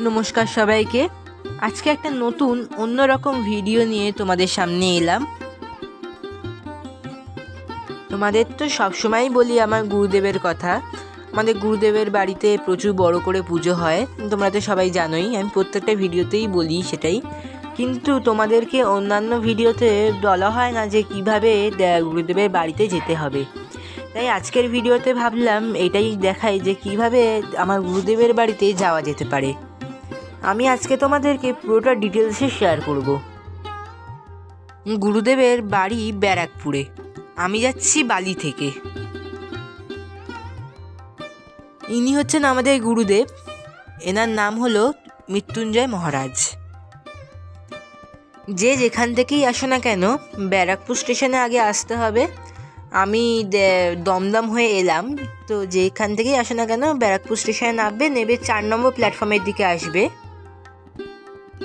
নমস্কার সবাইকে। আজকে একটা নতুন অন্যরকম ভিডিও নিয়ে তোমাদের সামনে এলাম। তোমাদের তো সবসময়ই বলি আমার গুরুদেবের কথা। আমাদের গুরুদেবের বাড়িতে প্রচুর বড় করে পুজো হয়, তোমরা তো সবাই জানোই, আমি প্রত্যেকটা ভিডিওতেই বলি সেটাই। কিন্তু তোমাদেরকে অন্যান্য ভিডিওতে বলা হয় না যে কিভাবে গুরুদেবের বাড়িতে যেতে হবে। তাই আজকের ভিডিওতে ভাবলাম এটাই দেখাই যে কিভাবে আমার গুরুদেবের বাড়িতে যাওয়া যেতে পারে। আমি আজকে তোমাদেরকে পুরোটা ডিটেলসে শেয়ার করব। গুরুদেবের বাড়ি ব্যারাকপুরে, আমি যাচ্ছি বালি থেকে। ইনি হচ্ছেন আমাদের গুরুদেব, এনার নাম হলো মৃত্যুঞ্জয় মহারাজ। যে যেখান থেকেই আসো না কেন ব্যারাকপুর স্টেশনে আগে আসতে হবে। আমি দমদম হয়ে এলাম, তো যেখান থেকেই আসো না কেন ব্যারাকপুর স্টেশনে নামবে, নেবে 4 নম্বর প্ল্যাটফর্মের দিকে আসবে।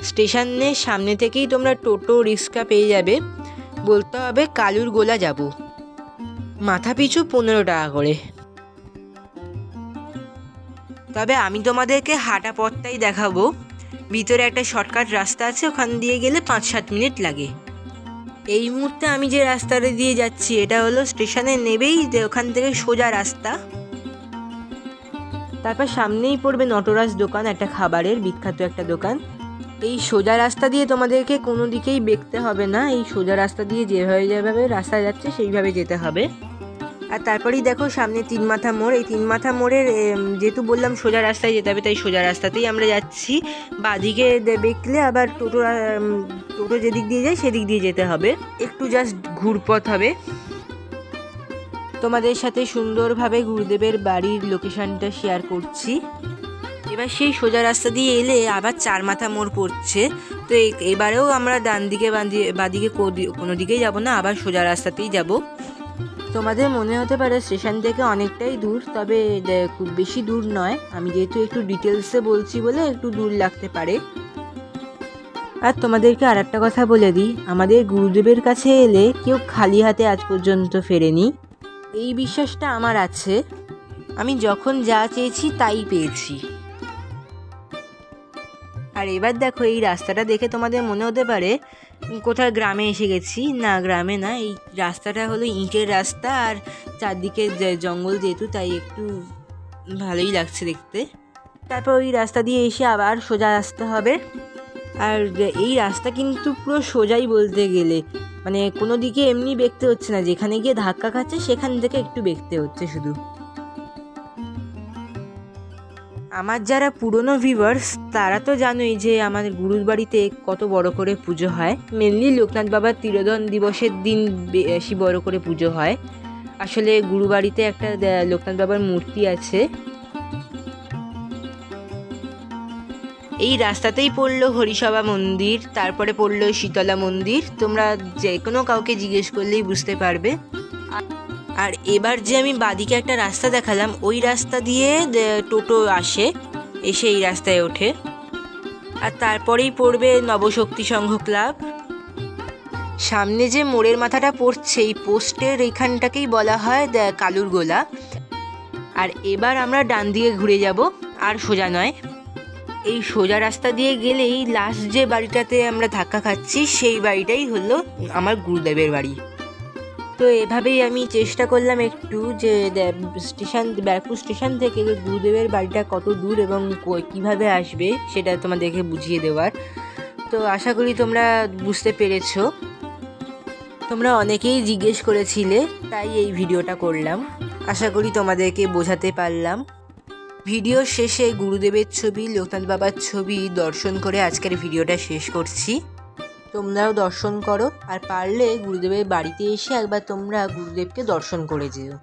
স্টেশনের সামনে থেকেই তোমরা টোটো রিক্সা পেয়ে যাবে। বলতে হবে কালুর গোলা যাব, মাথা পিছু 15 টাকা করে। তবে আমি তোমাদেরকে হাঁটা পথটাই দেখাবো। ভিতরে একটা শর্টকাট রাস্তা আছে, ওখান দিয়ে গেলে 5-7 মিনিট লাগে। এই মুহূর্তে আমি যে রাস্তাটা দিয়ে যাচ্ছি এটা হলো স্টেশনে নেবেই ওখান থেকে সোজা রাস্তা। তারপর সামনেই পড়বে নটরাজ দোকান, একটা খাবারের বিখ্যাত একটা দোকান। এই সোজা রাস্তা দিয়ে তোমাদেরকে কোনো দিকেই বেঁকতে হবে না, এই সোজা রাস্তা দিয়ে যেভাবে রাস্তা যাচ্ছে সেইভাবে যেতে হবে। আর তারপরেই দেখো সামনে 3 মাথা মোড়। এই 3 মাথা মোড়ের যেহেতু বললাম সোজা রাস্তায় যেতে হবে, তাই সোজা রাস্তাতেই আমরা যাচ্ছি। বাঁদিকে বেঁকলে আবার টোটো যেদিক দিয়ে যায় সেদিক দিয়ে যেতে হবে, একটু জাস্ট ঘুরপথ হবে। তোমাদের সাথে সুন্দরভাবে গুরুদেবের বাড়ির লোকেশনটা শেয়ার করছি। এবার সেই সোজা রাস্তা দিয়ে এলে আবার 4 মাথা মোড় পড়ছে, তো এবারেও আমরা ডান দিকে বাঁদিকে কোনো দিকেই যাব না, আবার সোজা রাস্তাতেই যাব। তোমাদের মনে হতে পারে স্টেশন থেকে অনেকটাই দূর, তবে খুব বেশি দূর নয়। আমি যেহেতু একটু ডিটেলসে বলছি বলে একটু দূর লাগতে পারে। আর তোমাদেরকে আর একটা কথা বলে দিই, আমাদের গুরুদেবের কাছে এলে কেউ খালি হাতে আজ পর্যন্ত ফেরেনি, এই বিশ্বাসটা আমার আছে। আমি যখন যা চেয়েছি তাই পেয়েছি। আর এবার দেখো এই রাস্তাটা দেখে তোমাদের মনে হতে পারে কোথাও গ্রামে এসে গেছি। না, গ্রামে না, এই রাস্তাটা হলো ইটের রাস্তা, আর চারদিকে জঙ্গল যেহেতু তাই একটু ভালোই লাগছে দেখতে। তারপর ওই রাস্তা দিয়ে এসে আবার সোজা আসতে হবে। আর এই রাস্তা কিন্তু পুরো সোজাই বলতে গেলে, মানে কোনো দিকে এমনি বেঁকতে হচ্ছে না, যেখানে গিয়ে ধাক্কা খাচ্ছে সেখান থেকে একটু বেঁকতে হচ্ছে শুধু। আমার যারা পুরনো ভিউয়ার্স তারা তো জানোই যে আমাদের গুরুর বাড়িতে কত বড় করে পুজো হয়। মেনলি লোকনাথ বাবার তিরোধান দিবসের দিন বেশি বড় করে পুজো হয়। আসলে গুরু বাড়িতে একটা লোকনাথ বাবার মূর্তি আছে। এই রাস্তাতেই পড়লো হরিসভা মন্দির, তারপরে পড়লো শীতলা মন্দির। তোমরা যে কোনো কাউকে জিজ্ঞেস করলেই বুঝতে পারবে। আর এবার যে আমি বাদিকে একটা রাস্তা দেখালাম, ওই রাস্তা দিয়ে টোটো আসে, এসে এই রাস্তায় ওঠে। আর তারপরেই পড়বে নবশক্তি সংঘ ক্লাব। সামনে যে মোড়ের মাথাটা পড়ছে এই পোস্টের এইখানটাকেই বলা হয় কালুর গোলা। আর এবার আমরা ডান দিকে ঘুরে যাব, আর সোজা নয়। এই সোজা রাস্তা দিয়ে গেলেই লাস্ট যে বাড়িটাতে আমরা ধাক্কা খাচ্ছি সেই বাড়িটাই হলো আমার গুরুদেবের বাড়ি। তো এভাবেই আমি চেষ্টা করলাম একটু যে ব্যারাকপুর স্টেশন থেকে গুরুদেবের বাড়িটা কত দূর এবং কিভাবে আসবে সেটা তোমাদেরকে বুঝিয়ে দেওয়ার। তো আশা করি তোমরা বুঝতে পেরেছো। তোমরা অনেকেই জিজ্ঞেস করেছিলে, তাই এই ভিডিওটা করলাম। আশা করি তোমাদেরকে বোঝাতে পারলাম। ভিডিওর শেষে গুরুদেবের ছবি, লোকনাথ বাবার ছবি দর্শন করে আজকের ভিডিওটা শেষ করছি। তোমরাও দর্শন করো, আর পারলে গুরুদেবের বাড়িতে এসে একবার তোমরা গুরুদেবকে দর্শন করে যেও।